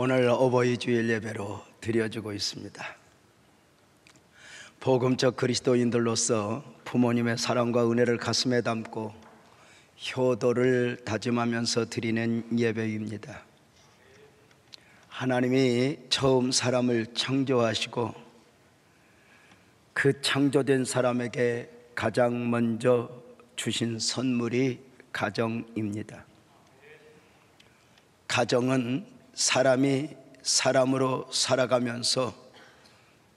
오늘 어버이 주일 예배로 드려지고 있습니다. 복음적 그리스도인들로서 부모님의 사랑과 은혜를 가슴에 담고 효도를 다짐하면서 드리는 예배입니다. 하나님이 처음 사람을 창조하시고 그 창조된 사람에게 가장 먼저 주신 선물이 가정입니다. 가정은 사람이 사람으로 살아가면서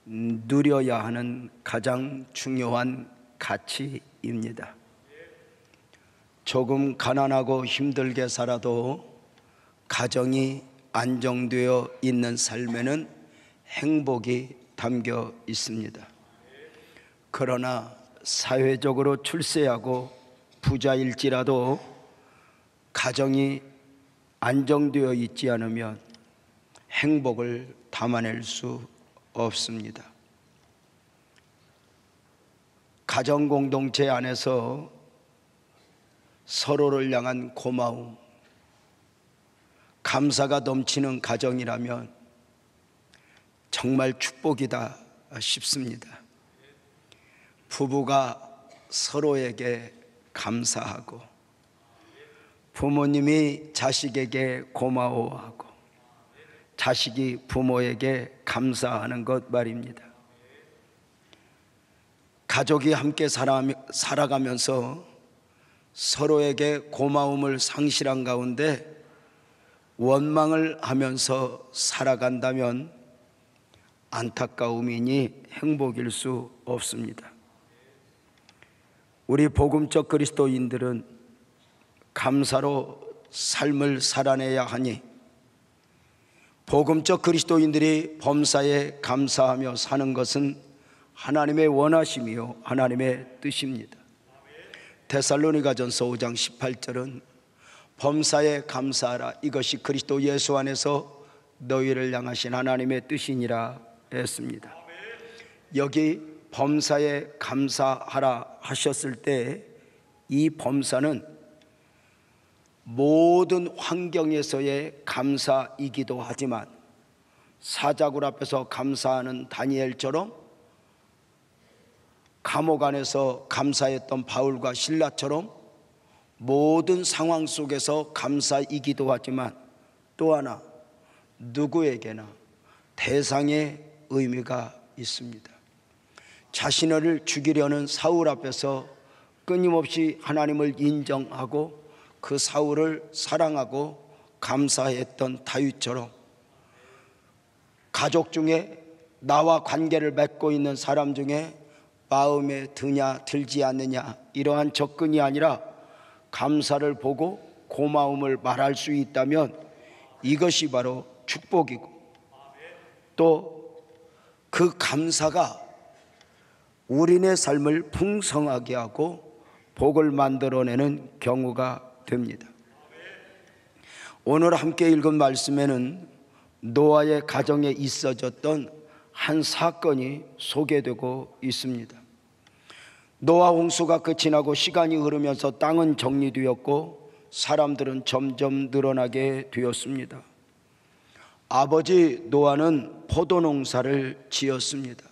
누려야 하는 가장 중요한 가치입니다. 조금 가난하고 힘들게 살아도 가정이 안정되어 있는 삶에는 행복이 담겨 있습니다. 그러나 사회적으로 출세하고 부자일지라도 가정이 안정되어 있지 않으면 행복을 담아낼 수 없습니다. 가정 공동체 안에서 서로를 향한 고마움, 감사가 넘치는 가정이라면 정말 축복이다 싶습니다. 부부가 서로에게 감사하고 부모님이 자식에게 고마워하고 자식이 부모에게 감사하는 것 말입니다. 가족이 함께 살아가면서 서로에게 고마움을 상실한 가운데 원망을 하면서 살아간다면 안타까움이니 행복일 수 없습니다. 우리 복음적 그리스도인들은 감사로 삶을 살아내야 하니 복음적 그리스도인들이 범사에 감사하며 사는 것은 하나님의 원하심이요 하나님의 뜻입니다. 데살로니가전서 5장 18절은 범사에 감사하라, 이것이 그리스도 예수 안에서 너희를 향하신 하나님의 뜻이니라 했습니다. 여기 범사에 감사하라 하셨을 때 이 범사는 모든 환경에서의 감사이기도 하지만 사자굴 앞에서 감사하는 다니엘처럼 감옥 안에서 감사했던 바울과 실라처럼 모든 상황 속에서 감사이기도 하지만 또 하나 누구에게나 대상의 의미가 있습니다. 자신을 죽이려는 사울 앞에서 끊임없이 하나님을 인정하고 그 사울을 사랑하고 감사했던 다윗처럼 가족 중에 나와 관계를 맺고 있는 사람 중에 마음에 드냐 들지 않느냐 이러한 접근이 아니라 감사를 보고 고마움을 말할 수 있다면 이것이 바로 축복이고 또 그 감사가 우리네 삶을 풍성하게 하고 복을 만들어내는 경우가 됩니다. 오늘 함께 읽은 말씀에는 노아의 가정에 있어졌던 한 사건이 소개되고 있습니다. 노아 홍수가 끝이 나고 시간이 흐르면서 땅은 정리되었고 사람들은 점점 늘어나게 되었습니다. 아버지 노아는 포도농사를 지었습니다.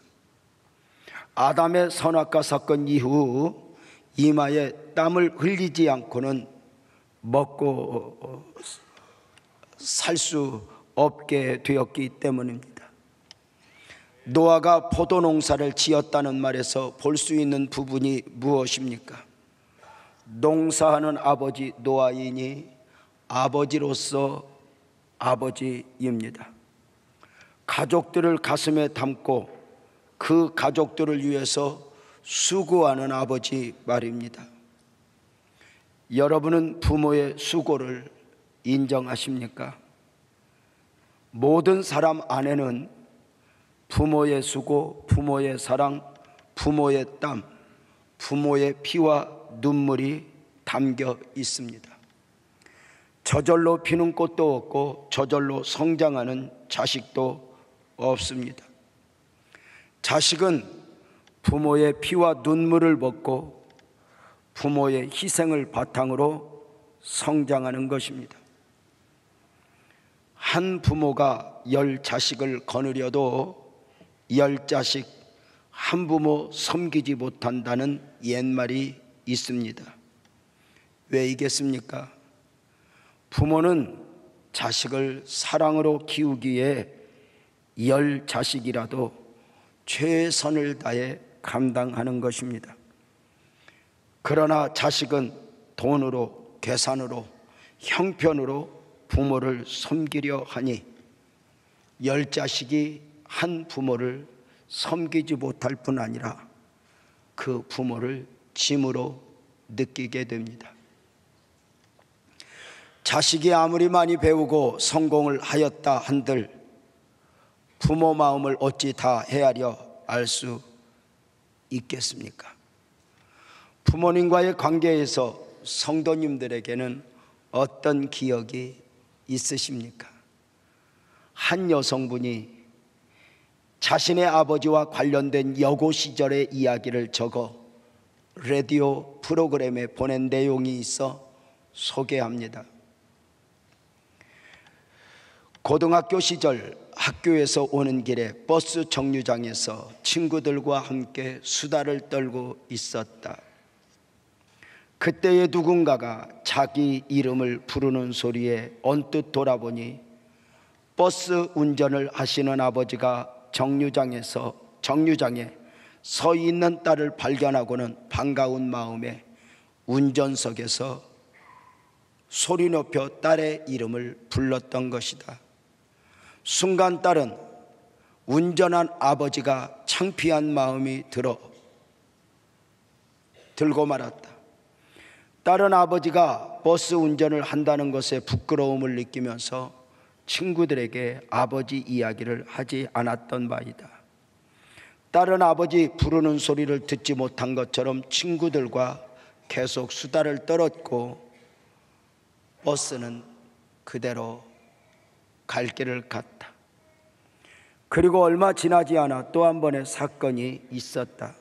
아담의 선악과 사건 이후 이마에 땀을 흘리지 않고는 먹고 살 수 없게 되었기 때문입니다. 노아가 포도농사를 지었다는 말에서 볼 수 있는 부분이 무엇입니까? 농사하는 아버지 노아이니 아버지로서 아버지입니다. 가족들을 가슴에 담고 그 가족들을 위해서 수고하는 아버지 말입니다. 여러분은 부모의 수고를 인정하십니까? 모든 사람 안에는 부모의 수고, 부모의 사랑, 부모의 땀, 부모의 피와 눈물이 담겨 있습니다. 저절로 피는 꽃도 없고 저절로 성장하는 자식도 없습니다. 자식은 부모의 피와 눈물을 먹고 부모의 희생을 바탕으로 성장하는 것입니다. 한 부모가 10자식을 거느려도 10자식 한 부모 섬기지 못한다는 옛말이 있습니다. 왜 이겠습니까? 부모는 자식을 사랑으로 키우기에 10자식이라도 최선을 다해 감당하는 것입니다. 그러나 자식은 돈으로, 계산으로, 형편으로 부모를 섬기려 하니 10자식이 한 부모를 섬기지 못할 뿐 아니라 그 부모를 짐으로 느끼게 됩니다. 자식이 아무리 많이 배우고 성공을 하였다 한들 부모 마음을 어찌 다 헤아려 알 수 있겠습니까? 부모님과의 관계에서 성도님들에게는 어떤 기억이 있으십니까? 한 여성분이 자신의 아버지와 관련된 여고 시절의 이야기를 적어 라디오 프로그램에 보낸 내용이 있어 소개합니다. 고등학교 시절 학교에서 오는 길에 버스 정류장에서 친구들과 함께 수다를 떨고 있었다. 그때의 누군가가 자기 이름을 부르는 소리에 언뜻 돌아보니 버스 운전을 하시는 아버지가 정류장에 서 있는 딸을 발견하고는 반가운 마음에 운전석에서 소리 높여 딸의 이름을 불렀던 것이다. 순간 딸은 운전한 아버지가 창피한 마음이 들고 말았다. 딸은 아버지가 버스 운전을 한다는 것에 부끄러움을 느끼면서 친구들에게 아버지 이야기를 하지 않았던 바이다. 딸은 아버지 부르는 소리를 듣지 못한 것처럼 친구들과 계속 수다를 떨었고 버스는 그대로 갈 길을 갔다. 그리고 얼마 지나지 않아 또 한 번의 사건이 있었다.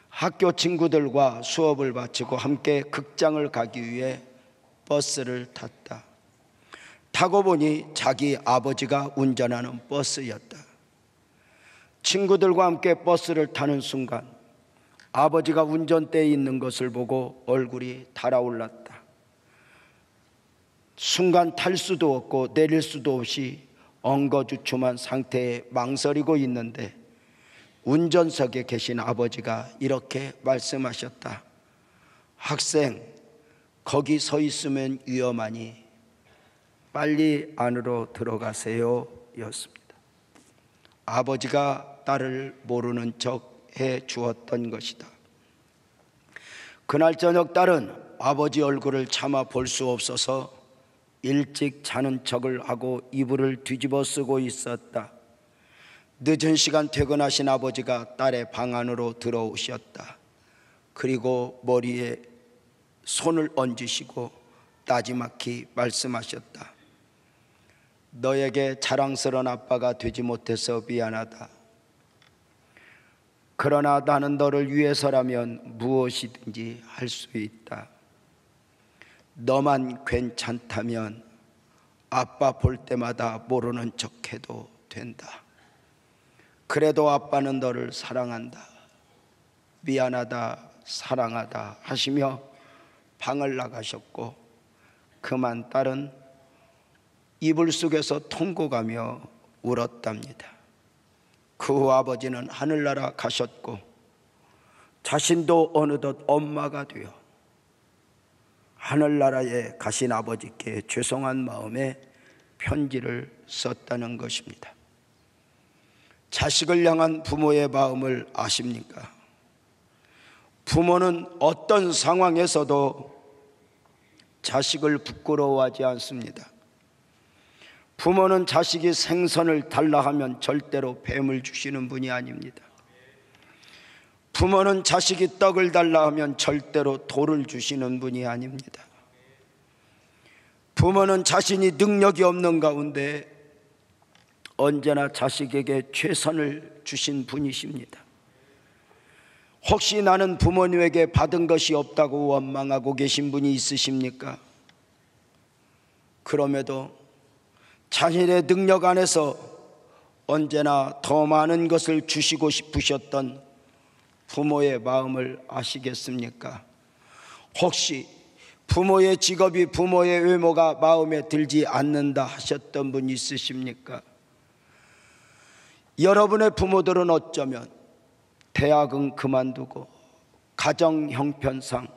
학교 친구들과 수업을 마치고 함께 극장을 가기 위해 버스를 탔다. 타고 보니 자기 아버지가 운전하는 버스였다. 친구들과 함께 버스를 타는 순간 아버지가 운전대에 있는 것을 보고 얼굴이 달아올랐다. 순간 탈 수도 없고 내릴 수도 없이 엉거주춤한 상태에 망설이고 있는데 운전석에 계신 아버지가 이렇게 말씀하셨다. 학생, 거기 서 있으면 위험하니 빨리 안으로 들어가세요 였습니다. 아버지가 딸을 모르는 척 해 주었던 것이다. 그날 저녁 딸은 아버지 얼굴을 차마 볼 수 없어서 일찍 자는 척을 하고 이불을 뒤집어 쓰고 있었다. 늦은 시간 퇴근하신 아버지가 딸의 방 안으로 들어오셨다. 그리고 머리에 손을 얹으시고 나지막히 말씀하셨다. 너에게 자랑스러운 아빠가 되지 못해서 미안하다. 그러나 나는 너를 위해서라면 무엇이든지 할 수 있다. 너만 괜찮다면 아빠 볼 때마다 모르는 척해도 된다. 그래도 아빠는 너를 사랑한다. 미안하다, 사랑하다 하시며 방을 나가셨고 그만 딸은 이불 속에서 통곡하며 울었답니다. 그 후 아버지는 하늘나라 가셨고 자신도 어느덧 엄마가 되어 하늘나라에 가신 아버지께 죄송한 마음에 편지를 썼다는 것입니다. 자식을 향한 부모의 마음을 아십니까? 부모는 어떤 상황에서도 자식을 부끄러워하지 않습니다. 부모는 자식이 생선을 달라 하면 절대로 뱀을 주시는 분이 아닙니다. 부모는 자식이 떡을 달라 하면 절대로 돌을 주시는 분이 아닙니다. 부모는 자신이 능력이 없는 가운데 언제나 자식에게 최선을 주신 분이십니다. 혹시 나는 부모님에게 받은 것이 없다고 원망하고 계신 분이 있으십니까? 그럼에도 자신의 능력 안에서 언제나 더 많은 것을 주시고 싶으셨던 부모의 마음을 아시겠습니까? 혹시 부모의 직업이, 부모의 외모가 마음에 들지 않는다 하셨던 분 있으십니까? 여러분의 부모들은 어쩌면 대학은 그만두고 가정 형편상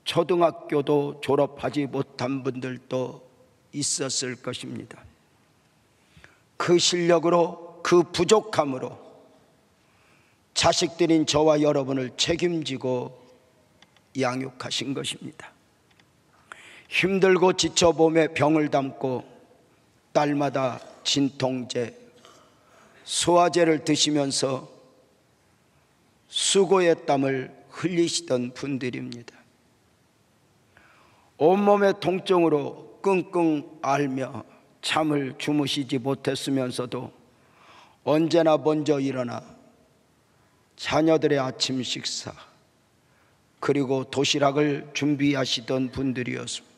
초등학교도 졸업하지 못한 분들도 있었을 것입니다. 그 실력으로, 그 부족함으로 자식들인 저와 여러분을 책임지고 양육하신 것입니다. 힘들고 지쳐 몸에 병을 담고 딸마다 진통제, 소화제를 드시면서 수고의 땀을 흘리시던 분들입니다. 온몸의 통증으로 끙끙 앓며 잠을 주무시지 못했으면서도 언제나 먼저 일어나 자녀들의 아침 식사 그리고 도시락을 준비하시던 분들이었습니다.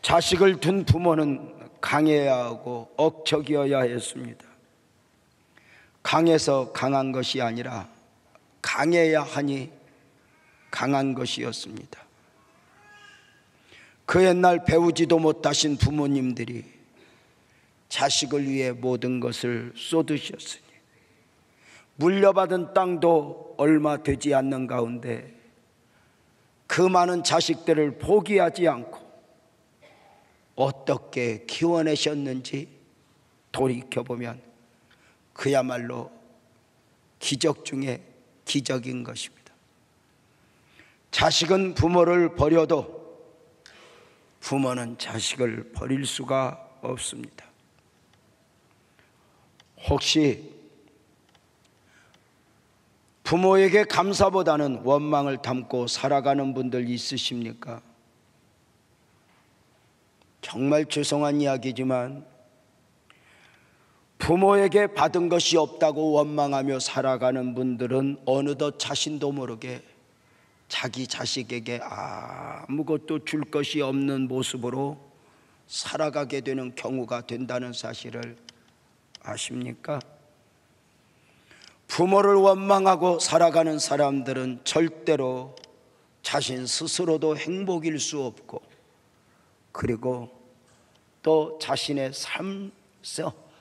자식을 둔 부모는 강해야 하고 억척이어야 했습니다. 강해서 강한 것이 아니라 강해야 하니 강한 것이었습니다. 그 옛날 배우지도 못하신 부모님들이 자식을 위해 모든 것을 쏟으셨으니 물려받은 땅도 얼마 되지 않는 가운데 그 많은 자식들을 포기하지 않고 어떻게 키워내셨는지 돌이켜보면 그야말로 기적 중에 기적인 것입니다. 자식은 부모를 버려도 부모는 자식을 버릴 수가 없습니다. 혹시 부모에게 감사보다는 원망을 담고 살아가는 분들 있으십니까? 정말 죄송한 이야기지만 부모에게 받은 것이 없다고 원망하며 살아가는 분들은 어느덧 자신도 모르게 자기 자식에게 아무것도 줄 것이 없는 모습으로 살아가게 되는 경우가 된다는 사실을 아십니까? 부모를 원망하고 살아가는 사람들은 절대로 자신 스스로도 행복일 수 없고 그리고 또 자신의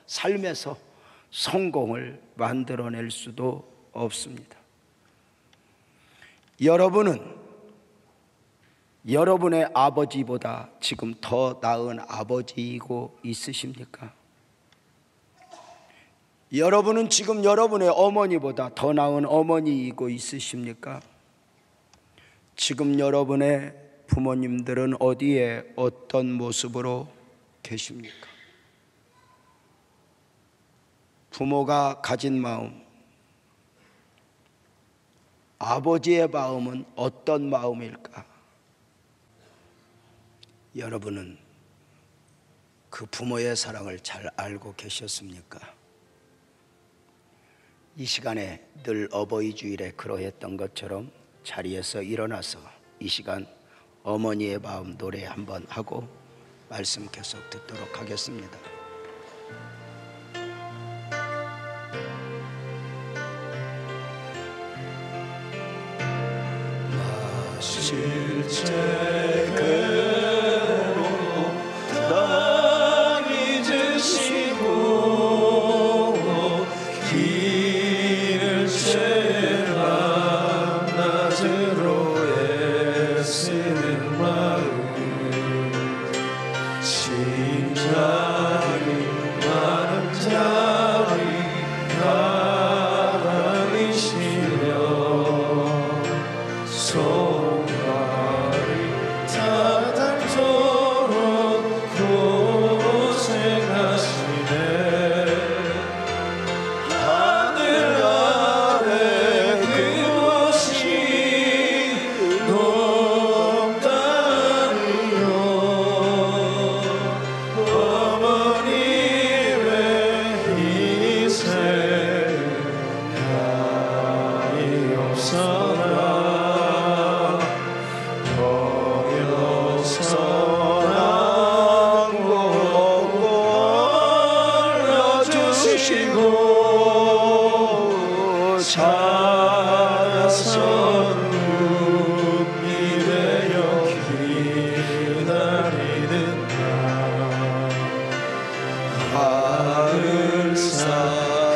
삶에서 성공을 만들어낼 수도 없습니다. 여러분은 여러분의 아버지보다 지금 더 나은 아버지이고 있으십니까? 여러분은 지금 여러분의 어머니보다 더 나은 어머니이고 있으십니까? 지금 여러분의 부모님들은 어디에 어떤 모습으로 계십니까? 부모가 가진 마음, 아버지의 마음은 어떤 마음일까? 여러분은 그 부모의 사랑을 잘 알고 계셨습니까? 이 시간에 늘 어버이 주일에 그러했던 것처럼 자리에서 일어나서 이 시간 어머니의 마음 노래 한번 하고 말씀 계속 듣도록 하겠습니다. 실제로 날 잊으시고 길을 채라 낮으로 애쓰는 마음 심장이 많은 자리 나라이시며 어머니 외 지시고 살아서 눈이 되어 기다리는 나를 쌓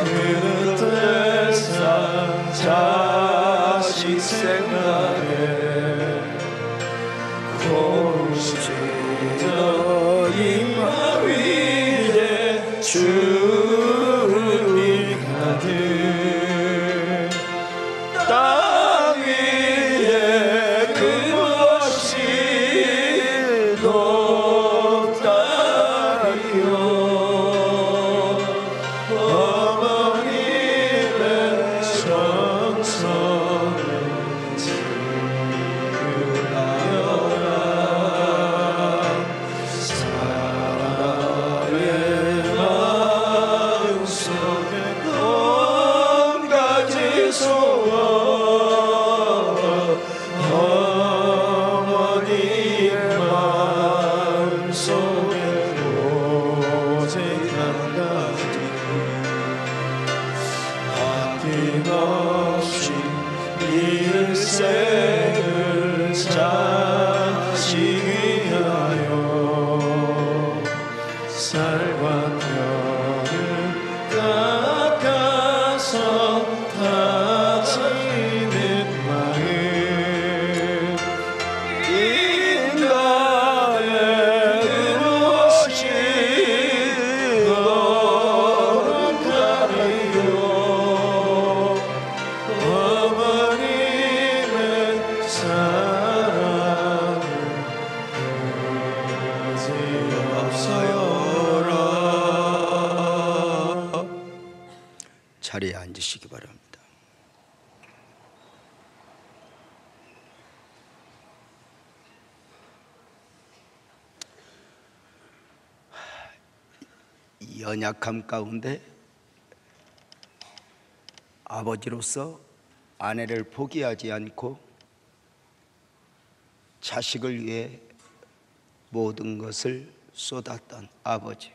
그릇에 쌓 자식 생각에 고시저 이마 위에 주님이 가득 땅 위에 그것이 높다리요 어머님의 정성을 지으려라 사랑의 마음속에 온가지 소원 어머니의 마음속에 오직 한 가지 아낌없이 일생을 자식 위하여 살과 뼈를 깎아서 다지는 마음 인간의 그것이 높다리요 어머님의 사랑은 없어요라. 자리에 앉으시기 바랍니다. 연약함 가운데 아버지로서 아내를 포기하지 않고 자식을 위해 모든 것을 쏟았던 아버지.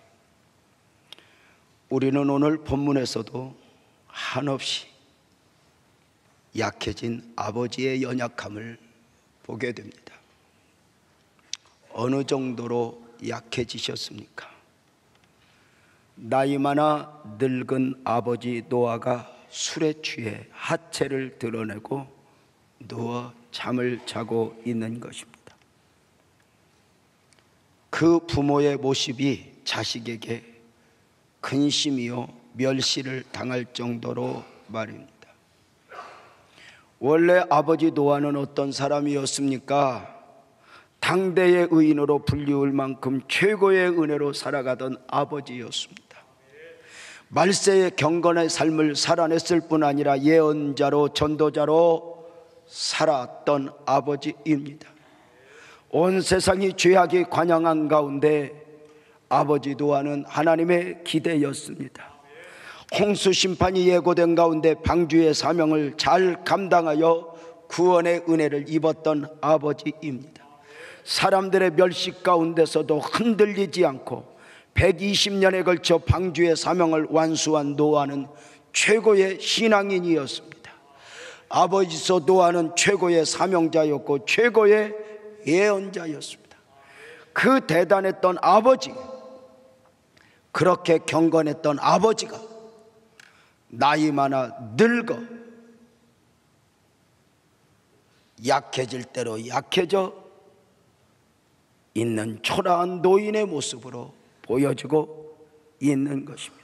우리는 오늘 본문에서도 한없이 약해진 아버지의 연약함을 보게 됩니다. 어느 정도로 약해지셨습니까? 나이 많아 늙은 아버지 노아가 술에 취해 하체를 드러내고 누워 잠을 자고 있는 것입니다. 그 부모의 모습이 자식에게 근심이요 멸시를 당할 정도로 말입니다. 원래 아버지 노아는 어떤 사람이었습니까? 당대의 의인으로 불리울 만큼 최고의 은혜로 살아가던 아버지였습니다. 말세의 경건의 삶을 살아냈을 뿐 아니라 예언자로 전도자로 살았던 아버지입니다. 온 세상이 죄악이 관영한 가운데 아버지 노아는 하나님의 기대였습니다. 홍수 심판이 예고된 가운데 방주의 사명을 잘 감당하여 구원의 은혜를 입었던 아버지입니다. 사람들의 멸시 가운데서도 흔들리지 않고 120년에 걸쳐 방주의 사명을 완수한 노아는 최고의 신앙인이었습니다. 아버지서 노아는 최고의 사명자였고 최고의 예언자였습니다. 그 대단했던 아버지, 그렇게 경건했던 아버지가 나이 많아 늙어 약해질 대로 약해져 있는 초라한 노인의 모습으로 보여지고 있는 것입니다.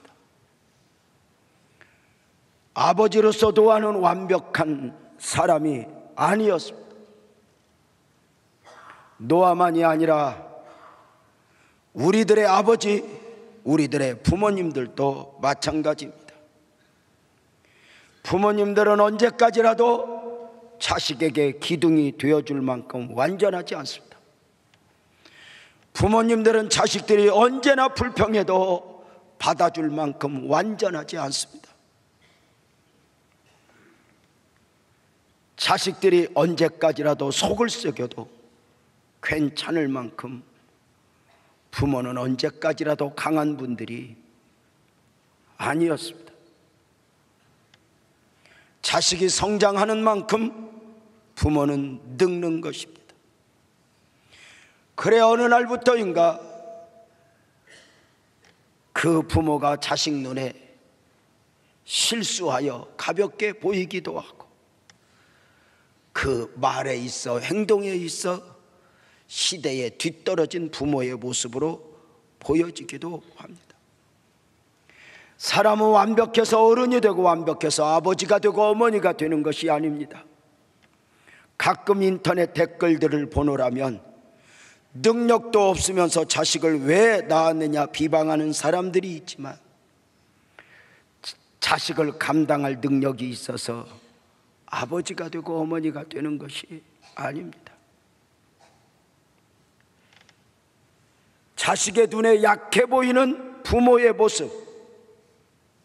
아버지로서 노아는 완벽한 사람이 아니었습니다. 노아만이 아니라 우리들의 아버지, 우리들의 부모님들도 마찬가지입니다. 부모님들은 언제까지라도 자식에게 기둥이 되어줄 만큼 완전하지 않습니다. 부모님들은 자식들이 언제나 불평해도 받아줄 만큼 완전하지 않습니다. 자식들이 언제까지라도 속을 썩여도 괜찮을 만큼 부모는 언제까지라도 강한 분들이 아니었습니다. 자식이 성장하는 만큼 부모는 늙는 것입니다. 그래 어느 날부터인가 그 부모가 자식 눈에 실수하여 가볍게 보이기도 하고 그 말에 있어 행동에 있어 시대에 뒤떨어진 부모의 모습으로 보여지기도 합니다. 사람은 완벽해서 어른이 되고 완벽해서 아버지가 되고 어머니가 되는 것이 아닙니다. 가끔 인터넷 댓글들을 보노라면 능력도 없으면서 자식을 왜 낳았느냐 비방하는 사람들이 있지만 자식을 감당할 능력이 있어서 아버지가 되고 어머니가 되는 것이 아닙니다. 자식의 눈에 약해 보이는 부모의 모습,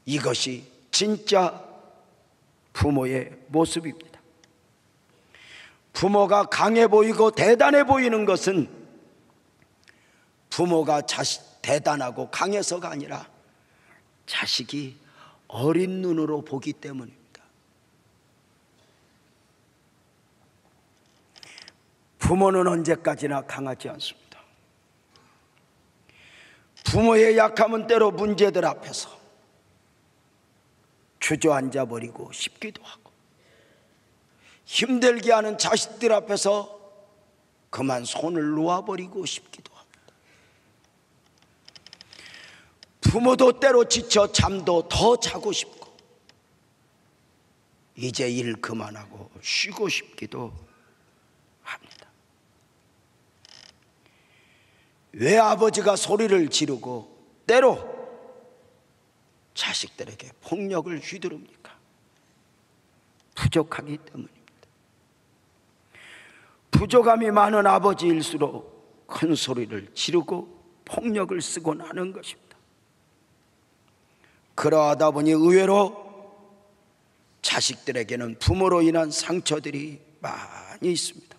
이것이 진짜 부모의 모습입니다. 부모가 강해 보이고 대단해 보이는 것은 부모가 대단하고 강해서가 아니라 자식이 어린 눈으로 보기 때문입니다. 부모는 언제까지나 강하지 않습니다. 부모의 약함은 때로 문제들 앞에서 주저앉아 버리고 싶기도 하고 힘들게 하는 자식들 앞에서 그만 손을 놓아버리고 싶기도 합니다. 부모도 때로 지쳐 잠도 더 자고 싶고 이제 일 그만하고 쉬고 싶기도 합니다. 왜 아버지가 소리를 지르고 때로 자식들에게 폭력을 휘두릅니까? 부족하기 때문입니다. 부족함이 많은 아버지일수록 큰 소리를 지르고 폭력을 쓰곤 하는 것입니다. 그러하다 보니 의외로 자식들에게는 부모로 인한 상처들이 많이 있습니다.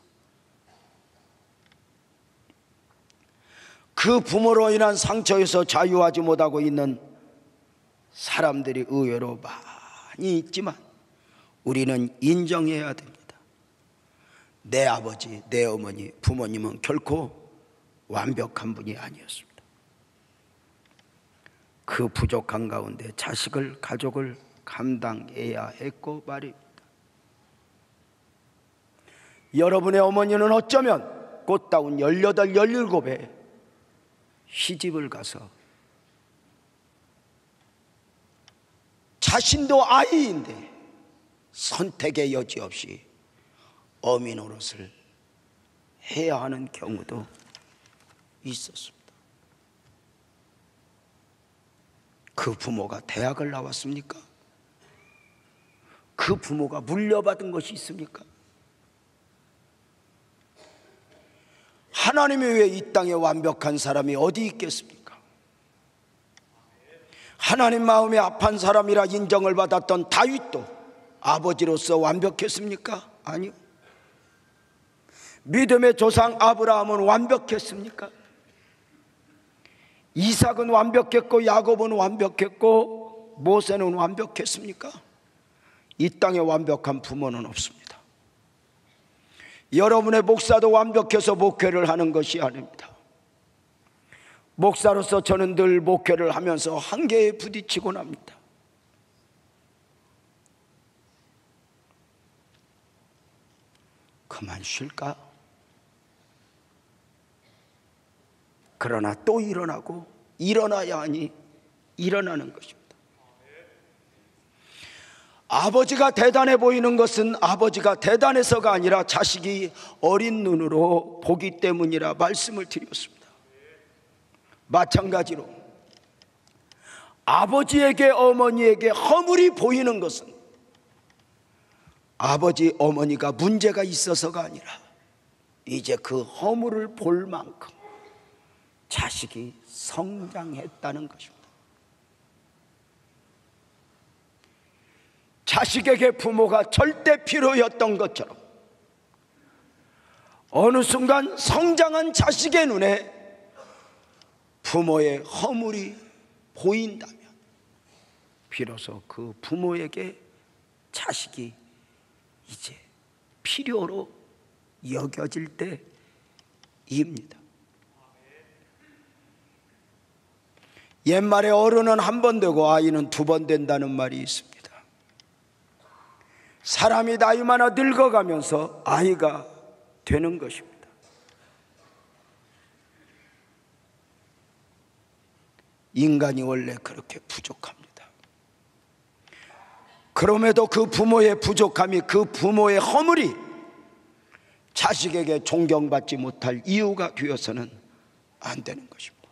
그 부모로 인한 상처에서 자유하지 못하고 있는 사람들이 의외로 많이 있지만 우리는 인정해야 됩니다. 내 아버지, 내 어머니, 부모님은 결코 완벽한 분이 아니었습니다. 그 부족한 가운데 자식을, 가족을 감당해야 했고 말입니다. 여러분의 어머니는 어쩌면 꽃다운 18, 17에 시집을 가서 자신도 아이인데 선택의 여지 없이 어미 노릇을 해야 하는 경우도 있었습니다. 그 부모가 대학을 나왔습니까? 그 부모가 물려받은 것이 있습니까? 하나님이 왜 이 땅에 완벽한 사람이 어디 있겠습니까? 하나님 마음에 합한 사람이라 인정을 받았던 다윗도 아버지로서 완벽했습니까? 아니요. 믿음의 조상 아브라함은 완벽했습니까? 이삭은 완벽했고 야곱은 완벽했고 모세는 완벽했습니까? 이 땅에 완벽한 부모는 없습니다. 여러분의 목사도 완벽해서 목회를 하는 것이 아닙니다. 목사로서 저는 늘 목회를 하면서 한계에 부딪히곤 합니다. 그만 쉴까? 그러나 또 일어나고 일어나야 하니 일어나는 것입니다. 아버지가 대단해 보이는 것은 아버지가 대단해서가 아니라 자식이 어린 눈으로 보기 때문이라 말씀을 드렸습니다. 마찬가지로 아버지에게 어머니에게 허물이 보이는 것은 아버지 어머니가 문제가 있어서가 아니라 이제 그 허물을 볼 만큼 자식이 성장했다는 것입니다. 자식에게 부모가 절대 필요였던 것처럼 어느 순간 성장한 자식의 눈에 부모의 허물이 보인다면 비로소 그 부모에게 자식이 이제 필요로 여겨질 때입니다. 옛말에 어른은 한 번 되고 아이는 두 번 된다는 말이 있습니다. 사람이 나이마다 늙어가면서 아이가 되는 것입니다. 인간이 원래 그렇게 부족합니다. 그럼에도 그 부모의 부족함이, 그 부모의 허물이 자식에게 존경받지 못할 이유가 되어서는 안 되는 것입니다.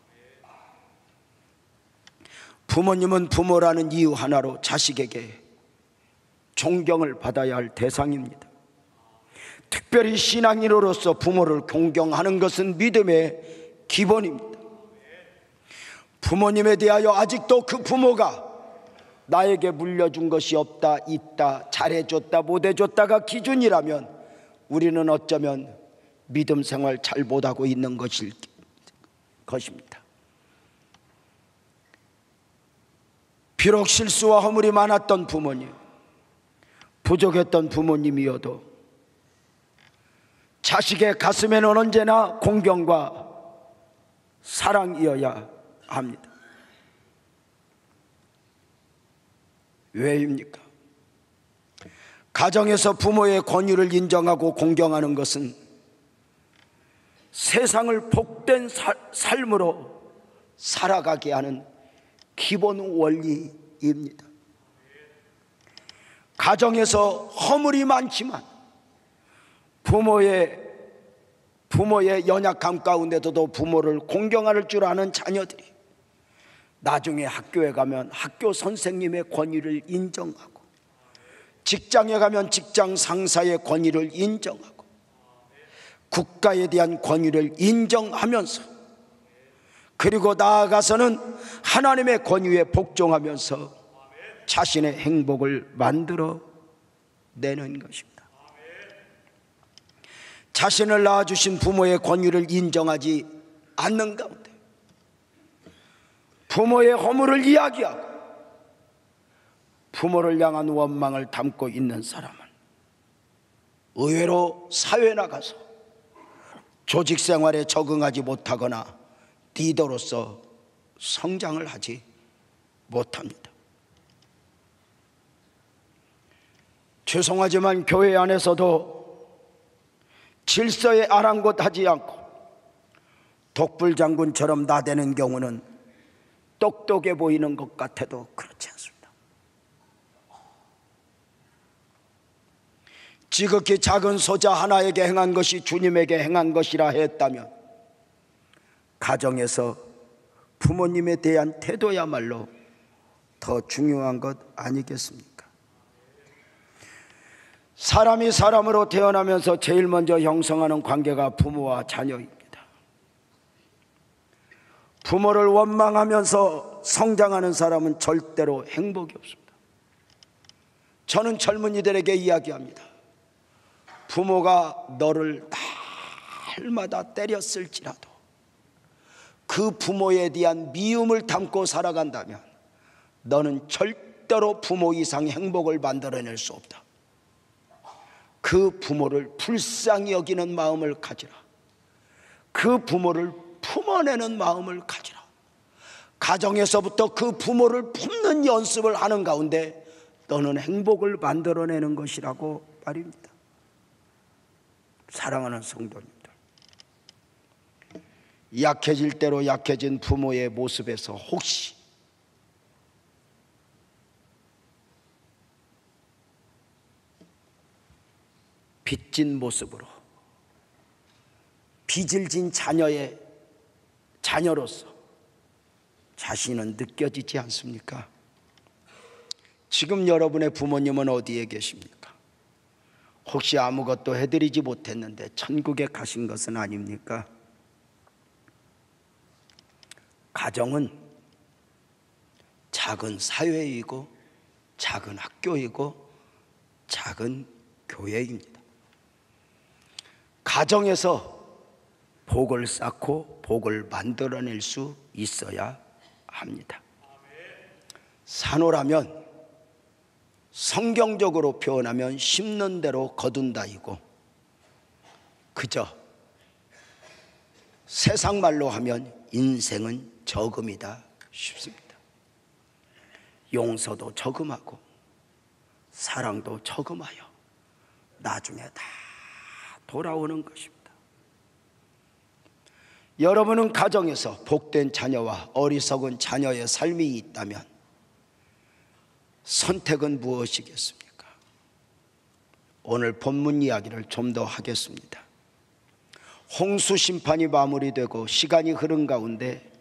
부모님은 부모라는 이유 하나로 자식에게 존경을 받아야 할 대상입니다. 특별히 신앙인으로서 부모를 존경하는 것은 믿음의 기본입니다. 부모님에 대하여 아직도 그 부모가 나에게 물려준 것이 없다, 있다, 잘해줬다, 못해줬다가 기준이라면 우리는 어쩌면 믿음 생활 잘 못하고 있는 것입니다. 비록 실수와 허물이 많았던 부모님, 부족했던 부모님이어도 자식의 가슴에는 언제나 공경과 사랑이어야 합니다. 왜입니까? 가정에서 부모의 권위를 인정하고 공경하는 것은 세상을 복된 삶으로 살아가게 하는 기본 원리입니다. 가정에서 허물이 많지만 부모의 연약함 가운데서도 부모를 공경할 줄 아는 자녀들이 나중에 학교에 가면 학교 선생님의 권위를 인정하고, 직장에 가면 직장 상사의 권위를 인정하고, 국가에 대한 권위를 인정하면서, 그리고 나아가서는 하나님의 권위에 복종하면서 자신의 행복을 만들어 내는 것입니다. 자신을 낳아주신 부모의 권위를 인정하지 않는 가운데 부모의 허물을 이야기하고 부모를 향한 원망을 담고 있는 사람은 의외로 사회에 나가서 조직 생활에 적응하지 못하거나 리더로서 성장을 하지 못합니다. 죄송하지만 교회 안에서도 질서에 아랑곳하지 않고 독불장군처럼 나대는 경우는 똑똑해 보이는 것 같아도 그렇지 않습니다. 지극히 작은 소자 하나에게 행한 것이 주님에게 행한 것이라 했다면 가정에서 부모님에 대한 태도야말로 더 중요한 것 아니겠습니까? 사람이 사람으로 태어나면서 제일 먼저 형성하는 관계가 부모와 자녀입니다. 부모를 원망하면서 성장하는 사람은 절대로 행복이 없습니다. 저는 젊은이들에게 이야기합니다. 부모가 너를 날마다 때렸을지라도 그 부모에 대한 미움을 담고 살아간다면 너는 절대로 부모 이상 행복을 만들어낼 수 없다. 그 부모를 불쌍히 여기는 마음을 가지라. 그 부모를 품어내는 마음을 가지라. 가정에서부터 그 부모를 품는 연습을 하는 가운데 너는 행복을 만들어내는 것이라고 말입니다. 사랑하는 성도님들, 약해질 대로 약해진 부모의 모습에서 혹시 빚진 모습으로 빚을 진 자녀로서 자신은 느껴지지 않습니까? 지금 여러분의 부모님은 어디에 계십니까? 혹시 아무것도 해드리지 못했는데 천국에 가신 것은 아닙니까? 가정은 작은 사회이고 작은 학교이고 작은 교회입니다. 가정에서 복을 쌓고 복을 만들어낼 수 있어야 합니다. 산호라면 성경적으로 표현하면 심는 대로 거둔다이고, 그저 세상 말로 하면 인생은 저금이다 싶습니다. 용서도 저금하고 사랑도 저금하여 나중에 다 돌아오는 것입니다. 여러분은 가정에서 복된 자녀와 어리석은 자녀의 삶이 있다면 선택은 무엇이겠습니까? 오늘 본문 이야기를 좀 더 하겠습니다. 홍수 심판이 마무리되고 시간이 흐른 가운데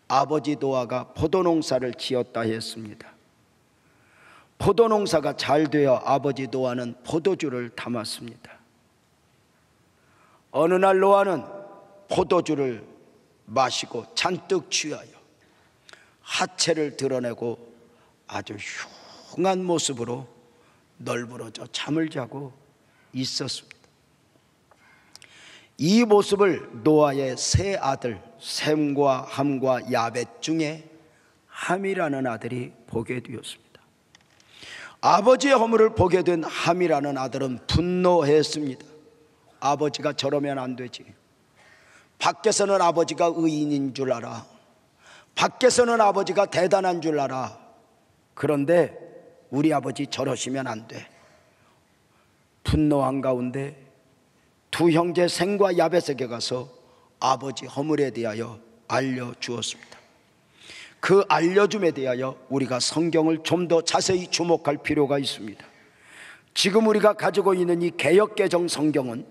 아버지 노아가 포도농사를 지었다 했습니다. 포도농사가 잘 되어 아버지 노아는 포도주를 담았습니다. 어느 날 노아는 포도주를 마시고 잔뜩 취하여 하체를 드러내고 아주 흉한 모습으로 널브러져 잠을 자고 있었습니다. 이 모습을 노아의 세 아들 셈과 함과 야벳 중에 함이라는 아들이 보게 되었습니다. 아버지의 허물을 보게 된 함이라는 아들은 분노했습니다. 아버지가 저러면 안 되지. 밖에서는 아버지가 의인인 줄 알아. 밖에서는 아버지가 대단한 줄 알아. 그런데 우리 아버지 저러시면 안 돼. 분노한 가운데 두 형제 셈과 야벳에게 가서 아버지 허물에 대하여 알려주었습니다. 그 알려줌에 대하여 우리가 성경을 좀 더 자세히 주목할 필요가 있습니다. 지금 우리가 가지고 있는 이 개역개정 성경은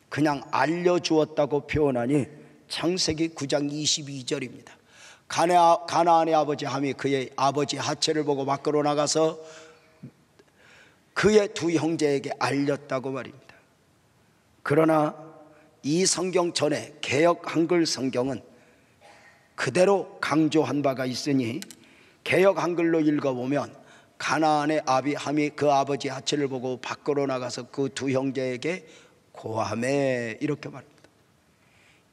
그냥 알려주었다고 표현하니 창세기 9장 22절입니다. 가나안의 아버지 함이 그의 아버지 하체를 보고 밖으로 나가서 그의 두 형제에게 알렸다고 말입니다. 그러나 이 성경 전에 개역 한글 성경은 그대로 강조한 바가 있으니 개역 한글로 읽어보면 가나안의 아비 함이 그 아버지 하체를 보고 밖으로 나가서 그 두 형제에게 고하매 이렇게 말합니다.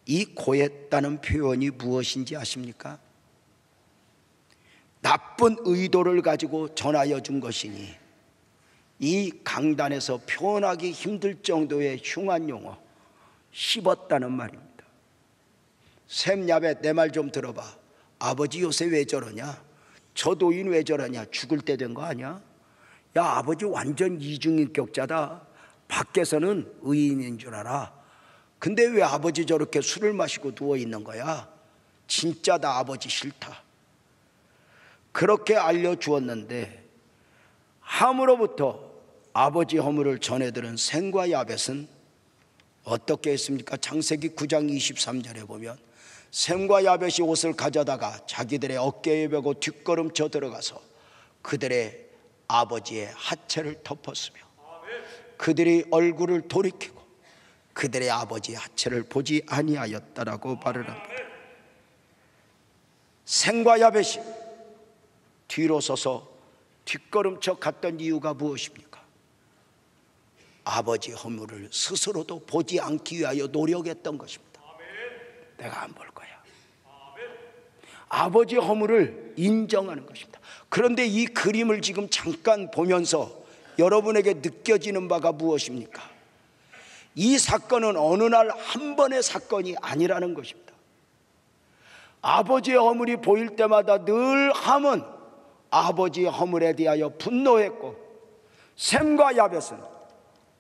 이 고했다는 표현이 무엇인지 아십니까? 나쁜 의도를 가지고 전하여 준 것이니 이 강단에서 표현하기 힘들 정도의 흉한 용어, 씹었다는 말입니다. 셈 야벳 내 말 좀 들어봐. 아버지 요새 왜 저러냐? 저 노인 왜 저러냐? 죽을 때 된 거 아니야? 야, 아버지 완전 이중인격자다. 밖에서는 의인인 줄 알아. 근데 왜 아버지 저렇게 술을 마시고 누워있는 거야? 진짜 나 아버지 싫다. 그렇게 알려주었는데 함으로부터 아버지 허물을 전해들은 셈과 야벳은 어떻게 했습니까? 창세기 9장 23절에 보면 셈과 야벳이 옷을 가져다가 자기들의 어깨에 베고 뒷걸음쳐 들어가서 그들의 아버지의 하체를 덮었으며 그들이 얼굴을 돌이키고 그들의 아버지의 하체를 보지 아니하였다라고 말을 합니다. 셈과 야벳이 뒤로 서서 뒷걸음쳐 갔던 이유가 무엇입니까? 아버지 허물을 스스로도 보지 않기 위하여 노력했던 것입니다. 내가 안 볼 거야. 아버지 허물을 인정하는 것입니다. 그런데 이 그림을 지금 잠깐 보면서 여러분에게 느껴지는 바가 무엇입니까? 이 사건은 어느 날 한 번의 사건이 아니라는 것입니다. 아버지의 허물이 보일 때마다 늘 함은 아버지의 허물에 대하여 분노했고 셈과 야벳은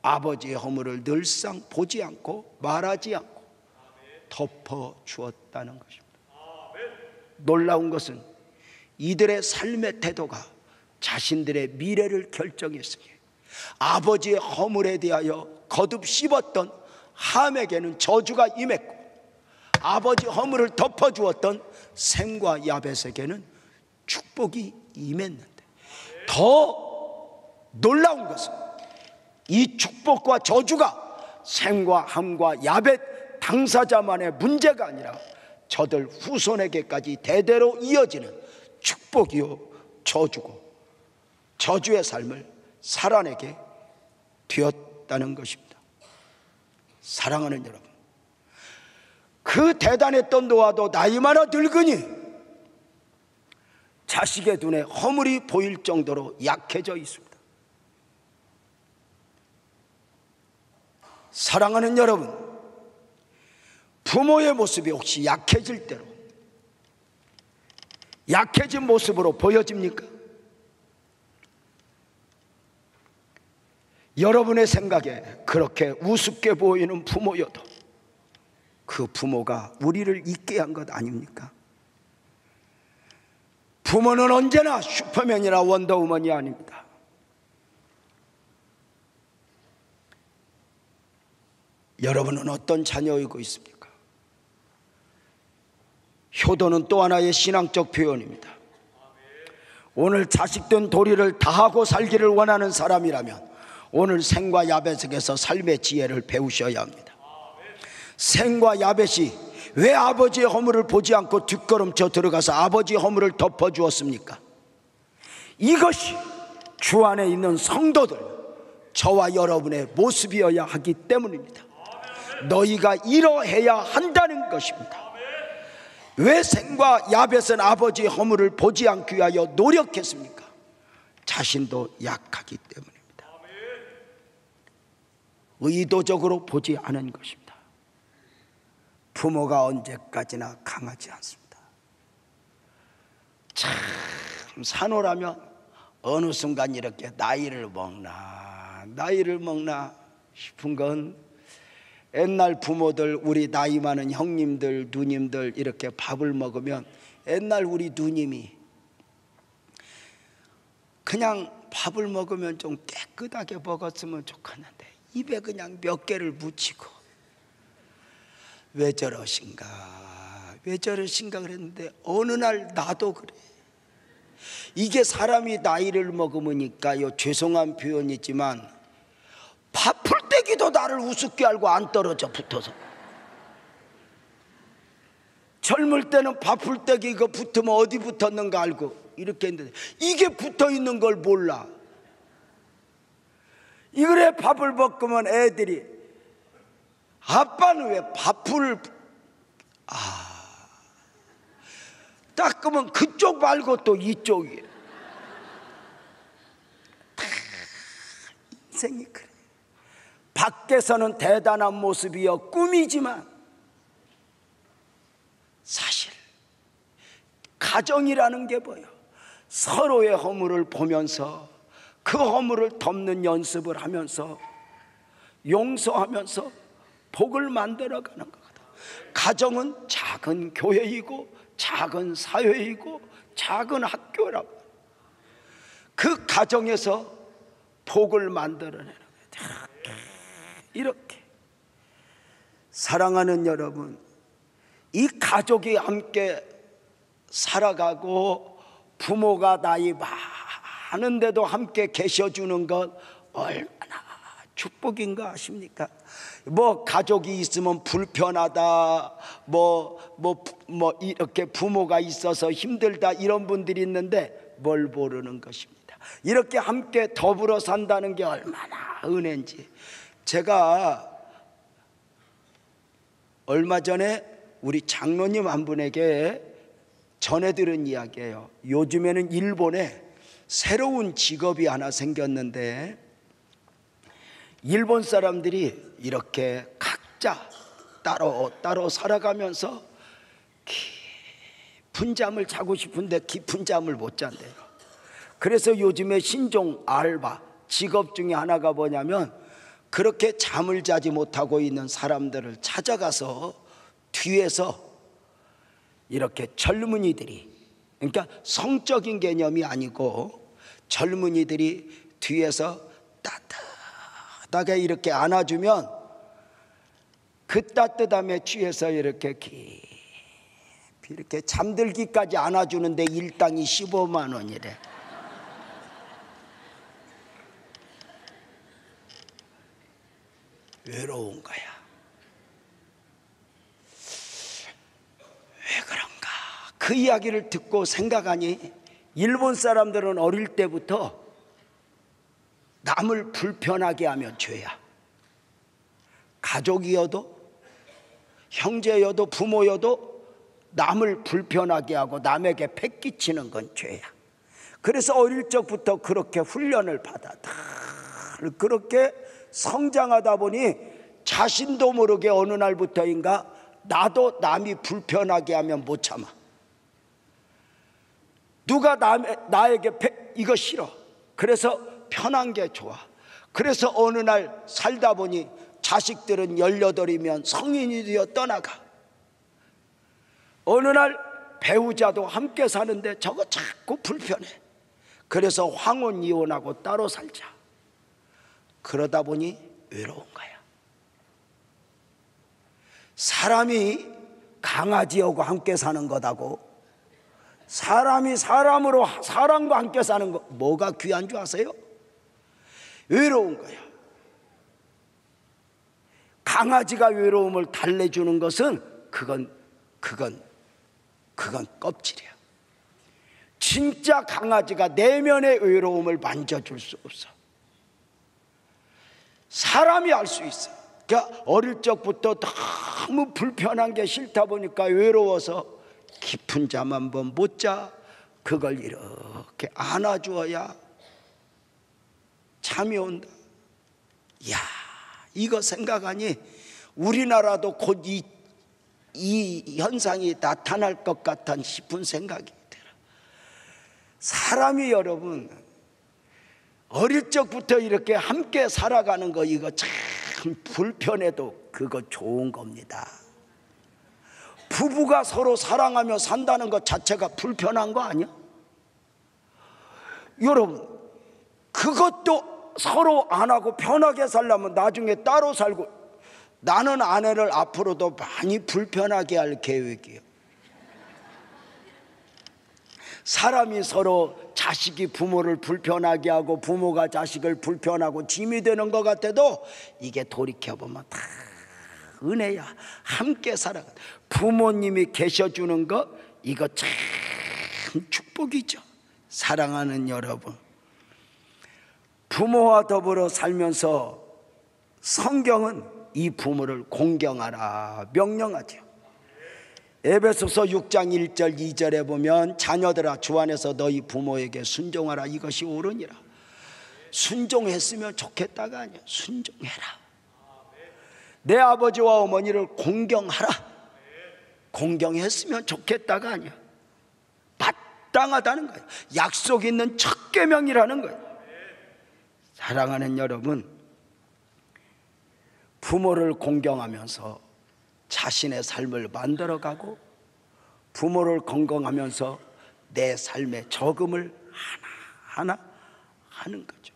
아버지의 허물을 늘상 보지 않고 말하지 않고 덮어주었다는 것입니다. 놀라운 것은 이들의 삶의 태도가 자신들의 미래를 결정했으니 아버지의 허물에 대하여 거듭 씹었던 함에게는 저주가 임했고 아버지 허물을 덮어주었던 셈과 야벳에게는 축복이 임했는데 더 놀라운 것은 이 축복과 저주가 셈과 함과 야벳 당사자만의 문제가 아니라 저들 후손에게까지 대대로 이어지는 축복이요 저주고 저주의 삶을 살아내게 되었다는 것입니다. 사랑하는 여러분, 그 대단했던 노아도 나이 많아 늙으니 자식의 눈에 허물이 보일 정도로 약해져 있습니다. 사랑하는 여러분, 부모의 모습이 혹시 약해질 대로 약해진 모습으로 보여집니까? 여러분의 생각에 그렇게 우습게 보이는 부모여도 그 부모가 우리를 있게 한 것 아닙니까? 부모는 언제나 슈퍼맨이나 원더우먼이 아닙니다. 여러분은 어떤 자녀이고 있습니까? 효도는 또 하나의 신앙적 표현입니다. 오늘 자식된 도리를 다하고 살기를 원하는 사람이라면 오늘 생과 야벳에게서 삶의 지혜를 배우셔야 합니다. 생과 야벳이 왜 아버지의 허물을 보지 않고 뒷걸음쳐 들어가서 아버지의 허물을 덮어주었습니까? 이것이 주 안에 있는 성도들, 저와 여러분의 모습이어야 하기 때문입니다. 너희가 이러해야 한다는 것입니다. 왜 생과 야벳은 아버지의 허물을 보지 않기 위하여 노력했습니까? 자신도 약하기 때문입니다. 의도적으로 보지 않은 것입니다. 부모가 언제까지나 강하지 않습니다. 참 산호라면 어느 순간 이렇게 나이를 먹나 싶은 건 옛날 부모들, 우리 나이 많은 형님들, 누님들 이렇게 밥을 먹으면 옛날 우리 누님이 그냥 밥을 먹으면 좀 깨끗하게 먹었으면 좋겠는데 입에 그냥 몇 개를 묻히고 왜 저러신가 그랬는데 어느 날 나도 그래. 이게 사람이 나이를 먹으니까요, 죄송한 표현이지만 밥풀떼기도 나를 우습게 알고 안 떨어져 붙어서. 젊을 때는 밥풀떼기 이거 붙으면 어디 붙었는가 알고 이렇게 했는데 이게 붙어있는 걸 몰라. 이거래 밥을 먹으면 애들이 아빠는 왜 밥풀을 닦으면 그쪽 말고 또 이쪽이에요. 인생이 그래. 밖에서는 대단한 모습이여 꿈이지만 사실 가정이라는 게 뭐예요? 서로의 허물을 보면서 그 허물을 덮는 연습을 하면서 용서하면서 복을 만들어가는 거거든. 가정은 작은 교회이고 작은 사회이고 작은 학교라고. 그 가정에서 복을 만들어내는 거예요. 이렇게 사랑하는 여러분, 이 가족이 함께 살아가고 부모가 나이 많은데도 함께 계셔주는 것 얼마나 축복인가 아십니까? 뭐 가족이 있으면 불편하다, 뭐 이렇게 부모가 있어서 힘들다 이런 분들이 있는데 뭘 모르는 것입니다. 이렇게 함께 더불어 산다는 게 얼마나 은혜인지. 제가 얼마 전에 우리 장로님 한 분에게 전해들은 이야기예요. 요즘에는 일본에 새로운 직업이 하나 생겼는데 일본 사람들이 이렇게 각자 따로 살아가면서 깊은 잠을 자고 싶은데 깊은 잠을 못 잔대요. 그래서 요즘에 신종 알바 직업 중에 하나가 뭐냐면 그렇게 잠을 자지 못하고 있는 사람들을 찾아가서 뒤에서 이렇게 젊은이들이, 그러니까 성적인 개념이 아니고 젊은이들이 뒤에서 따뜻하게 이렇게 안아주면 그 따뜻함에 취해서 이렇게 깊이 이렇게 잠들기까지 안아주는데 일당이 15만 원이래. 외로운 거야. 왜 그런가? 그 이야기를 듣고 생각하니 일본 사람들은 어릴 때부터 남을 불편하게 하면 죄야. 가족이어도 형제여도 부모여도 남을 불편하게 하고 남에게 패끼치는 건 죄야. 그래서 어릴 적부터 그렇게 훈련을 받아 그렇게 성장하다 보니 자신도 모르게 어느 날부터인가 나도 남이 불편하게 하면 못 참아. 누가 나에게 이거 싫어. 그래서 편한 게 좋아. 그래서 어느 날 살다 보니 자식들은 18이면 성인이 되어 떠나가. 어느 날 배우자도 함께 사는데 저거 자꾸 불편해. 그래서 황혼 이혼하고 따로 살자. 그러다 보니 외로운 거야. 사람이 강아지하고 함께 사는 것하고 사람이 사람과 함께 사는 거 뭐가 귀한 줄 아세요? 외로운 거야. 강아지가 외로움을 달래주는 것은 그건 껍질이야. 진짜 강아지가 내면의 외로움을 만져줄 수 없어. 사람이 알 수 있어. 그러니까 어릴 적부터 너무 불편한 게 싫다 보니까 외로워서 깊은 잠 한번 못 자. 그걸 이렇게 안아주어야 잠이 온다. 이야, 이거 생각하니 우리나라도 곧 이 현상이 나타날 것 같아 싶은 생각이 들어. 사람이 여러분 어릴 적부터 이렇게 함께 살아가는 거 이거 참 불편해도 그거 좋은 겁니다. 부부가 서로 사랑하며 산다는 것 자체가 불편한 거 아니야? 여러분 그것도 서로 안 하고 편하게 살려면 나중에 따로 살고. 나는 아내를 앞으로도 많이 불편하게 할 계획이에요. 사람이 서로 자식이 부모를 불편하게 하고 부모가 자식을 불편하고 짐이 되는 것 같아도 이게 돌이켜보면 다 은혜야. 함께 살아가. 부모님이 계셔주는 거 이거 참 축복이죠. 사랑하는 여러분, 부모와 더불어 살면서 성경은 이 부모를 공경하라 명령하죠. 에베소서 6장 1절 2절에 보면 자녀들아 주 안에서 너희 부모에게 순종하라 이것이 옳으니라. 순종했으면 좋겠다가 아니야. 순종해라. 내 아버지와 어머니를 공경하라. 공경했으면 좋겠다가 아니야. 마땅하다는 거야. 약속 있는 첫 계명이라는 거야. 사랑하는 여러분, 부모를 공경하면서 자신의 삶을 만들어가고 부모를 건강하면서 내 삶의 적음을 하나하나 하는 거죠.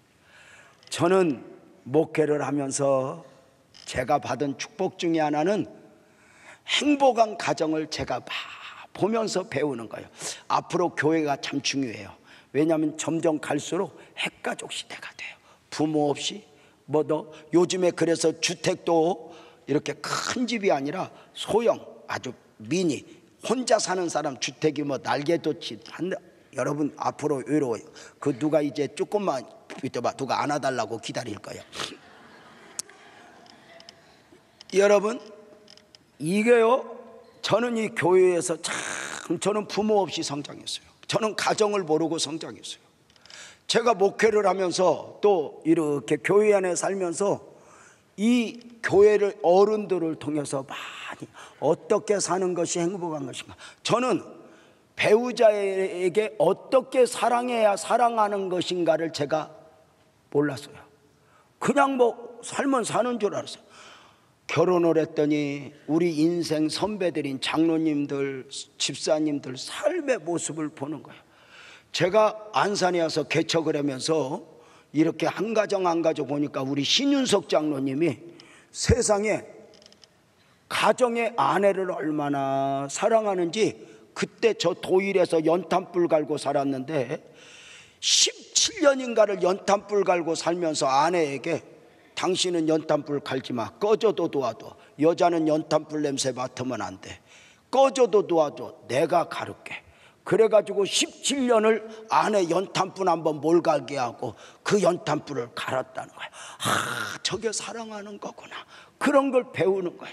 저는 목회를 하면서 제가 받은 축복 중에 하나는 행복한 가정을 제가 보면서 배우는 거예요. 앞으로 교회가 참 중요해요. 왜냐하면 점점 갈수록 핵가족 시대가 돼요. 부모 없이 뭐도 요즘에 그래서 주택도 이렇게 큰 집이 아니라 소형 아주 미니 혼자 사는 사람 주택이 뭐 날개도치 한데 여러분 앞으로 외로워요. 그 누가 이제 조금만 있어봐 누가 안아달라고 기다릴 거예요. 여러분 이게요, 저는 이 교회에서 참 저는 부모 없이 성장했어요. 저는 가정을 모르고 성장했어요. 제가 목회를 하면서 또 이렇게 교회 안에 살면서 이 교회를 어른들을 통해서 많이 어떻게 사는 것이 행복한 것인가. 저는 배우자에게 어떻게 사랑해야 사랑하는 것인가를 제가 몰랐어요. 그냥 뭐 살면 사는 줄 알았어요. 결혼을 했더니 우리 인생 선배들인 장로님들, 집사님들 삶의 모습을 보는 거예요. 제가 안산에 와서 개척을 하면서 이렇게 한 가정 한 가정 보니까 우리 신윤석 장로님이 세상에 가정의 아내를 얼마나 사랑하는지 그때 저 도일에서 연탄불 갈고 살았는데 17년인가를 연탄불 갈고 살면서 아내에게 당신은 연탄불 갈지 마. 꺼져도 도와도. 여자는 연탄불 냄새 맡으면 안 돼. 꺼져도 도와도 내가 가를게. 그래가지고 17년을 아내 연탄불 한번 몰갈게 하고 그 연탄불을 갈았다는 거야. 아, 저게 사랑하는 거구나. 그런 걸 배우는 거야.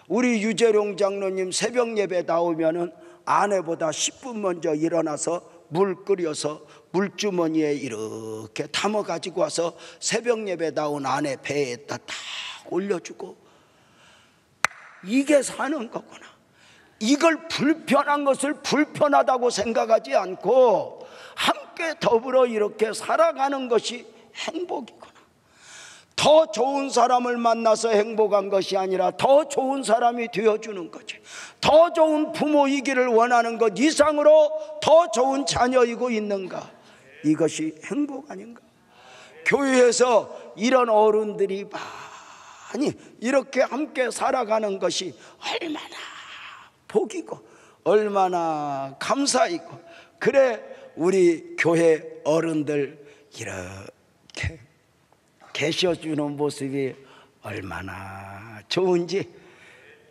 우리 유재룡 장로님 새벽 예배 나오면은 아내보다 10분 먼저 일어나서 물 끓여서 물주머니에 이렇게 담아 가지고 와서 새벽 예배 나온 아내 배에다 다 올려주고 이게 사는 거구나. 이걸 불편한 것을 불편하다고 생각하지 않고 함께 더불어 이렇게 살아가는 것이 행복이구나. 더 좋은 사람을 만나서 행복한 것이 아니라 더 좋은 사람이 되어주는 거지. 더 좋은 부모이기를 원하는 것 이상으로 더 좋은 자녀이고 있는가? 이것이 행복 아닌가? 교회에서 이런 어른들이 많이 이렇게 함께 살아가는 것이 얼마나 복이고 얼마나 감사이고, 그래 우리 교회 어른들 이렇게 계셔주는 모습이 얼마나 좋은지,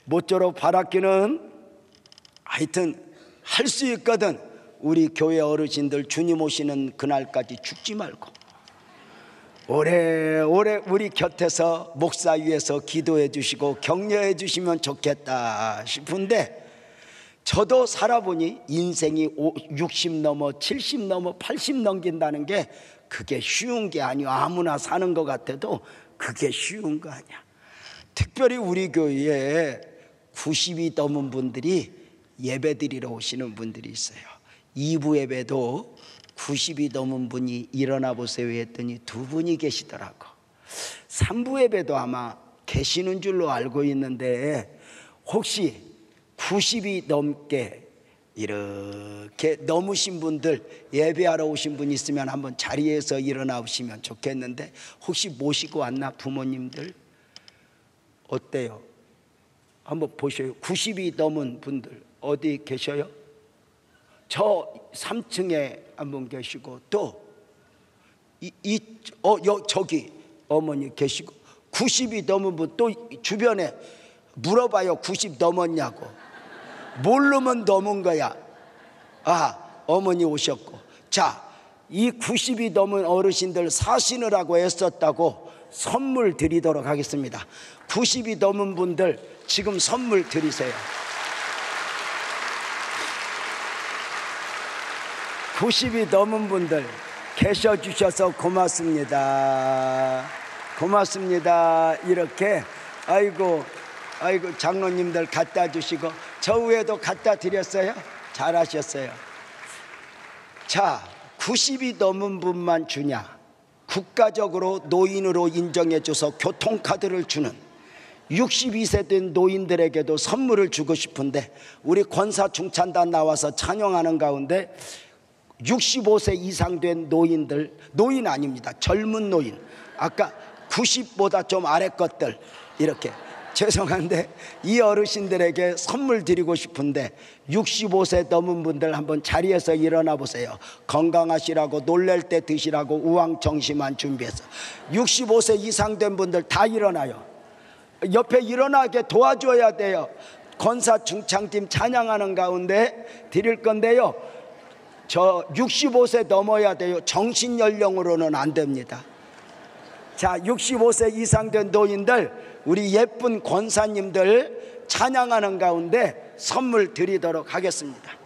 모쪼록 바라기는 하여튼 할 수 있거든. 우리 교회 어르신들 주님 오시는 그날까지 죽지 말고 오래오래 우리 곁에서 목사 위에서 기도해 주시고 격려해 주시면 좋겠다 싶은데, 저도 살아보니 인생이 60 넘어 70 넘어 80 넘긴다는 게 그게 쉬운 게 아니야. 아무나 사는 것 같아도 그게 쉬운 거 아니야. 특별히 우리 교회에 90이 넘은 분들이 예배 드리러 오시는 분들이 있어요. 2부 예배도 90이 넘은 분이 일어나 보세요 했더니 2분이 계시더라고. 3부 예배도 아마 계시는 줄로 알고 있는데, 혹시 90이 넘게 이렇게 넘으신 분들, 예배하러 오신 분 있으면 한번 자리에서 일어나시면 좋겠는데, 혹시 모시고 왔나? 부모님들 어때요? 한번 보셔요. 90이 넘은 분들 어디 계셔요? 저 3층에 한 분 계시고, 또 저기 어머니 계시고, 90이 넘은 분 또 주변에 물어봐요. 90 넘었냐고. 모르면 넘은 거야. 아, 어머니 오셨고. 자, 이 90이 넘은 어르신들 사시느라고 애썼다고 선물 드리도록 하겠습니다. 90이 넘은 분들 지금 선물 드리세요. 90이 넘은 분들 계셔 주셔서 고맙습니다. 고맙습니다. 이렇게 아이고 장로님들 갖다 주시고, 저 위에도 갖다 드렸어요. 잘하셨어요. 자, 90이 넘은 분만 주냐? 국가적으로 노인으로 인정해줘서 교통카드를 주는 62세 된 노인들에게도 선물을 주고 싶은데, 우리 권사 중찬단 나와서 찬양하는 가운데 65세 이상 된 노인들, 노인 아닙니다. 젊은 노인, 아까 90보다 좀 아래 것들, 이렇게 죄송한데 이 어르신들에게 선물 드리고 싶은데, 65세 넘은 분들 한번 자리에서 일어나 보세요. 건강하시라고, 놀랄 때 드시라고 우왕정심만 준비해서 65세 이상 된 분들 다 일어나요. 옆에 일어나게 도와줘야 돼요. 권사 중창팀 찬양하는 가운데 드릴 건데요, 저 65세 넘어야 돼요. 정신연령으로는 안 됩니다. 자, 65세 이상 된 노인들, 우리 예쁜 권사님들 찬양하는 가운데 선물 드리도록 하겠습니다.